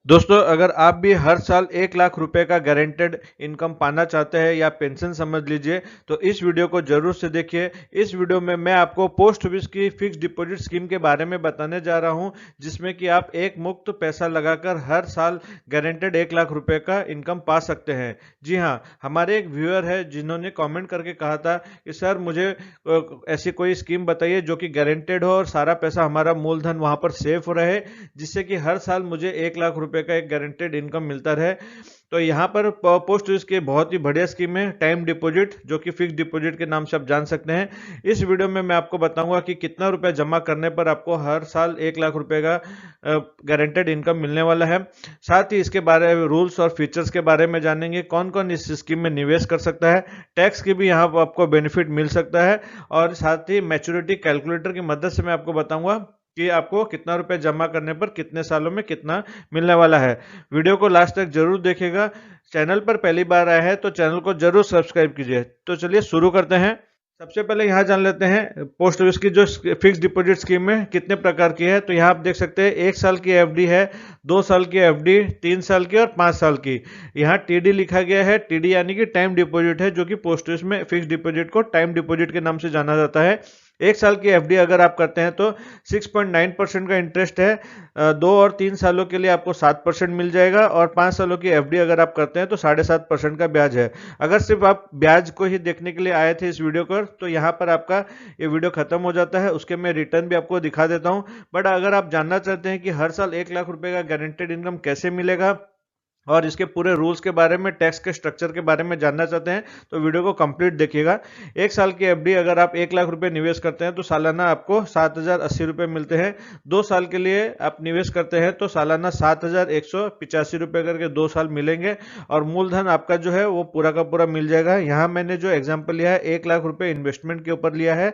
दोस्तों, अगर आप भी हर साल 1 लाख रुपए का गारंटेड इनकम पाना चाहते हैं या पेंशन समझ लीजिए, तो इस वीडियो को जरूर से देखिए। इस वीडियो में मैं आपको पोस्ट ऑफिस की फिक्स डिपॉजिट स्कीम के बारे में बताने जा रहा हूं, जिसमें कि आप एक मुफ्त पैसा लगाकर हर साल गारंटेड 1 लाख रुपए का इनकम पा सकते हैं। जी हाँ, हमारे एक व्यूअर है जिन्होंने कॉमेंट करके कहा था कि सर मुझे ऐसी कोई स्कीम बताइए जो कि गारंटेड हो और सारा पैसा हमारा मूलधन वहां पर सेफ रहे, जिससे कि हर साल मुझे 1 लाख रुपए का एक गारंटेड इनकम मिलता रहे। तो यहाँ पर पोस्ट ऑफिस की बहुत ही बढ़िया स्कीम है टाइम डिपॉजिट, जो कि फिक्स डिपॉजिट के नाम से आप जान सकते हैं। इस वीडियो में मैं आपको बताऊंगा कि कितना रुपए जमा करने पर आपको हर साल 1 लाख रुपए का गारंटेड इनकम मिलने वाला है। साथ ही इसके बारे में रूल्स और फीचर्स के बारे में जानेंगे, कौन कौन इस स्कीम में निवेश कर सकता है, टैक्स की भी यहाँ पर आपको बेनिफिट मिल सकता है, और साथ ही मैच्योरिटी कैलकुलेटर की मदद से मैं आपको बताऊंगा कि आपको कितना रुपए जमा करने पर कितने सालों में कितना मिलने वाला है। वीडियो को लास्ट तक जरूर देखिएगा। चैनल पर पहली बार आया है तो चैनल को जरूर सब्सक्राइब कीजिए। तो चलिए शुरू करते हैं। सबसे पहले यहाँ जान लेते हैं पोस्ट ऑफिस की जो फिक्स डिपॉजिट स्कीम है कितने प्रकार की है। तो यहाँ आप देख सकते हैं 1 साल की एफडी है, 2 साल की एफडी, 3 साल की और 5 साल की। यहाँ टीडी लिखा गया है। टीडी यानी कि टाइम डिपॉजिट है, जो कि पोस्ट ऑफिस में फिक्स डिपॉजिट को टाइम डिपॉजिट के नाम से जाना जाता है। 1 साल की एफडी अगर आप करते हैं तो 6.9% का इंटरेस्ट है। 2 और 3 सालों के लिए आपको 7% मिल जाएगा, और 5 सालों की एफडी अगर आप करते हैं तो 7.5% का ब्याज है। अगर सिर्फ आप ब्याज को ही देखने के लिए आए थे इस वीडियो पर, तो यहाँ पर आपका ये वीडियो खत्म हो जाता है। उसके मैं रिटर्न भी आपको दिखा देता हूँ। बट अगर आप जानना चाहते हैं कि हर साल 1 लाख रुपए का गारंटेड इनकम कैसे मिलेगा और इसके पूरे रूल्स के बारे में, टैक्स के स्ट्रक्चर के बारे में जानना चाहते हैं, तो वीडियो को कंप्लीट देखिएगा। 1 साल की एफडी अगर आप 1 लाख रुपए निवेश करते हैं तो सालाना आपको 7,080 रुपये मिलते हैं। 2 साल के लिए आप निवेश करते हैं तो सालाना 7,185 रुपये करके 2 साल मिलेंगे, और मूलधन आपका जो है वो पूरा का पूरा मिल जाएगा। यहाँ मैंने जो एग्जाम्पल लिया है 1 लाख रुपए इन्वेस्टमेंट के ऊपर लिया है।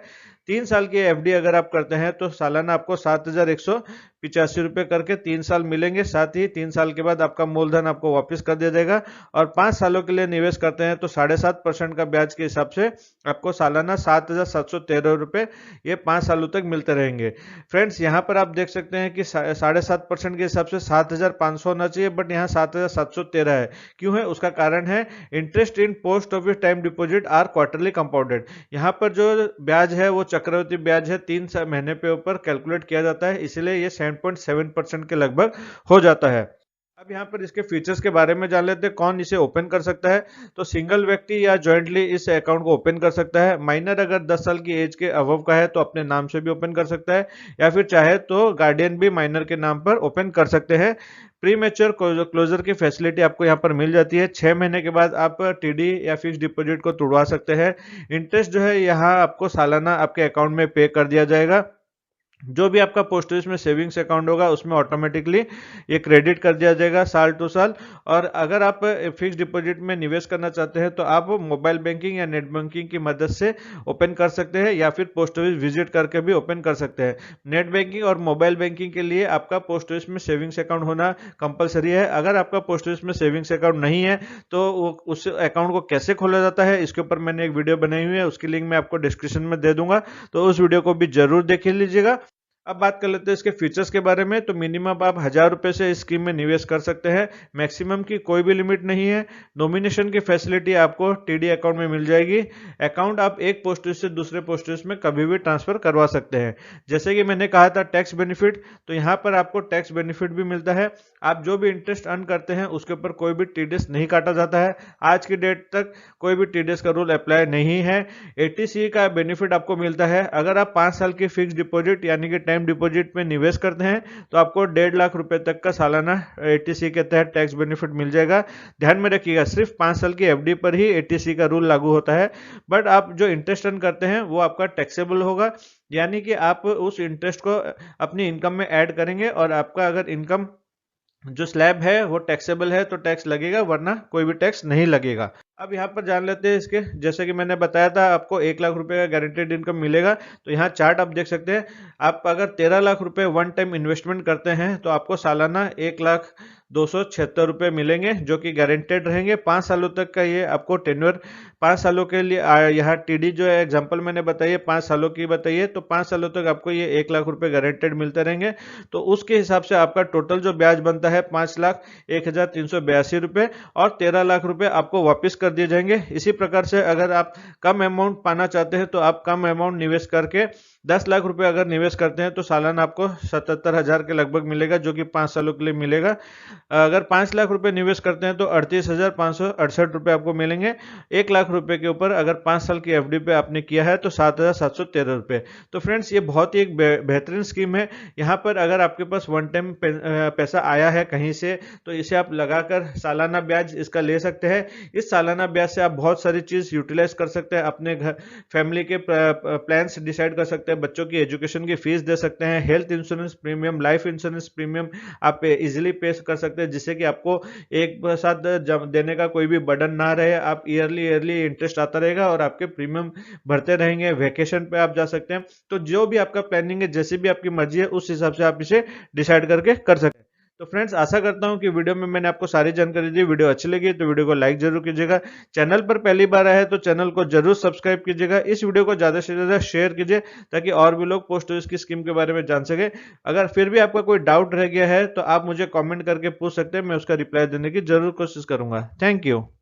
3 साल की एफडी अगर आप करते हैं तो सालाना आपको 7,185 रुपये करके 3 साल मिलेंगे। साथ ही 3 साल के बाद आपका मूलधन आपको वापस कर दिया जाएगा। और 5 सालों के लिए निवेश करते हैं तो 7.5% का ब्याज के हिसाब से आपको सालाना 7,713 रुपये ये 5 सालों तक मिलते रहेंगे। फ्रेंड्स, यहाँ पर आप देख सकते हैं कि 7.5% के हिसाब से 7,500 होना चाहिए, बट यहाँ 7,713 है। क्यों है? उसका कारण है interest in post office time deposit are quarterly compounded. यहाँ पर जो ब्याज है वो चक्रवृद्धि ब्याज है, 3 महीने पे ऊपर कैलकुलेट किया जाता है, इसलिए ये 7.7% के लगभग हो जाता है। अब यहाँ पर इसके फीचर्स के बारे में जान लेते हैं। कौन इसे ओपन कर सकता है? तो सिंगल व्यक्ति या जॉइंटली इस अकाउंट को ओपन कर सकता है। माइनर अगर 10 साल की एज के अबव का है तो अपने नाम से भी ओपन कर सकता है, या फिर चाहे तो गार्डियन भी माइनर के नाम पर ओपन कर सकते हैं। प्री मैच्योर क्लोजर की फैसिलिटी आपको यहाँ पर मिल जाती है। 6 महीने के बाद आप टीडी या फिक्स डिपॉजिट को तोड़वा सकते हैं। इंटरेस्ट जो है यहाँ आपको सालाना आपके अकाउंट में पे कर दिया जाएगा। जो भी आपका पोस्ट ऑफिस में सेविंग्स अकाउंट होगा उसमें ऑटोमेटिकली ये क्रेडिट कर दिया जाएगा साल टू साल। और अगर आप फिक्स डिपॉजिट में निवेश करना चाहते हैं तो आप मोबाइल बैंकिंग या नेट बैंकिंग की मदद से ओपन कर सकते हैं, या फिर पोस्ट ऑफिस विजिट करके भी ओपन कर सकते हैं। नेट बैंकिंग और मोबाइल बैंकिंग के लिए आपका पोस्ट ऑफिस में सेविंग्स अकाउंट होना कंपलसरी है। अगर आपका पोस्ट ऑफिस में सेविंग्स अकाउंट नहीं है तो उस अकाउंट को कैसे खोला जाता है इसके ऊपर मैंने एक वीडियो बनाई हुई है, उसकी लिंक मैं आपको डिस्क्रिप्शन में दे दूंगा, तो उस वीडियो को भी जरूर देख लीजिएगा। अब बात कर लेते हैं इसके फीचर्स के बारे में। तो मिनिमम आप 1,000 रुपए से इस स्कीम में निवेश कर सकते हैं। मैक्सिमम की कोई भी लिमिट नहीं है। नॉमिनेशन की फैसिलिटी आपको टीडी अकाउंट में मिल जाएगी। अकाउंट आप एक पोस्ट ऑफिस से दूसरे पोस्ट ऑफिस में कभी भी ट्रांसफर करवा सकते हैं। जैसे कि मैंने कहा था टैक्स बेनिफिट, तो यहाँ पर आपको टैक्स बेनिफिट भी मिलता है। आप जो भी इंटरेस्ट अर्न करते हैं उसके ऊपर कोई भी टीडीएस नहीं काटा जाता है। आज की डेट तक कोई भी टीडीएस का रूल अप्लाई नहीं है। एटीसी का बेनिफिट आपको मिलता है। अगर आप 5 साल की फिक्स डिपॉजिट यानी कि टाइम डिपॉजिट में निवेश करते हैं तो आपको 1.5 लाख रुपए तक का सालाना एटीसी के तहत टैक्स बेनिफिट मिल जाएगा। ध्यान में रखिएगा, सिर्फ 5 साल की एफडी पर ही एटीसी का रूल लागू होता है। बट आप जो इंटरेस्ट अर्न करते हैं वो आपका टैक्सेबल होगा, यानी कि आप उस इंटरेस्ट को अपनी इनकम में ऐड करेंगे, और आपका अगर इनकम जो स्लैब है वो टैक्सेबल है तो टैक्स लगेगा, वरना कोई भी टैक्स नहीं लगेगा। अब यहाँ पर जान लेते हैं इसके, जैसे कि मैंने बताया था आपको 1 लाख रुपए का गारंटेड इनकम मिलेगा। तो यहाँ चार्ट आप देख सकते हैं। आप अगर 13 लाख रुपए वन टाइम इन्वेस्टमेंट करते हैं तो आपको सालाना 1,0276 रुपए मिलेंगे, जो कि गारंटेड रहेंगे 5 सालों तक का। ये आपको टेन्योर 5 सालों के लिए यहाँ टीडी जो है एग्जाम्पल मैंने बताइए 5 सालों की बताइए, तो 5 सालों तक आपको ये 1 लाख रुपए गारंटेड मिलते रहेंगे। तो उसके हिसाब से आपका टोटल जो ब्याज बनता है 5,01,382 रुपए, और 13 लाख रुपए आपको वापस कर दिए जाएंगे। इसी प्रकार से अगर आप कम अमाउंट पाना चाहते हैं तो आप कम अमाउंट निवेश करके 10 लाख रुपए अगर निवेश करते हैं तो सालाना आपको 77,000 के लगभग मिलेगा, जो कि 5 सालों के लिए मिलेगा। अगर 5 लाख रुपए निवेश करते हैं तो 38,568 रुपए आपको मिलेंगे। 1 लाख रुपए के ऊपर अगर 5 साल की एफडी पे आपने किया है तो 7,713 रुपए। तो फ्रेंड्स ये बहुत ही एक बेहतरीन स्कीम है। यहाँ पर अगर आपके पास वन टाइम पैसा आया है कहीं से तो इसे आप लगाकर सालाना ब्याज इसका ले सकते हैं। इस सालाना ब्याज से आप बहुत सारी चीज यूटिलाइज कर सकते हैं, अपने घर फैमिली के प्लान्स डिसाइड कर सकते हैं, बच्चों की एजुकेशन की फीस दे सकते हैं, health insurance premium, life insurance premium आप इजीली पे कर सकते हैं, जिससे कि आपको एक साथ देने का कोई भी बर्डन ना रहे। आप ईयरली इंटरेस्ट आता रहेगा और आपके प्रीमियम भरते रहेंगे। वेकेशन पे आप जा सकते हैं। तो जो भी आपका प्लानिंग है, जैसे भी आपकी मर्जी है, उस हिसाब से आप इसे डिसाइड करके कर सकते हैं। तो फ्रेंड्स आशा करता हूं कि वीडियो में मैंने आपको सारी जानकारी दी। वीडियो अच्छी लगी तो वीडियो को लाइक जरूर कीजिएगा। चैनल पर पहली बार आए तो चैनल को जरूर सब्सक्राइब कीजिएगा। इस वीडियो को ज्यादा से ज्यादा शेयर कीजिए ताकि और भी लोग पोस्ट ऑफिस की स्कीम के बारे में जान सके। अगर फिर भी आपका कोई डाउट रह गया है तो आप मुझे कॉमेंट करके पूछ सकते हैं, मैं उसका रिप्लाई देने की जरूर कोशिश करूंगा। Thank you.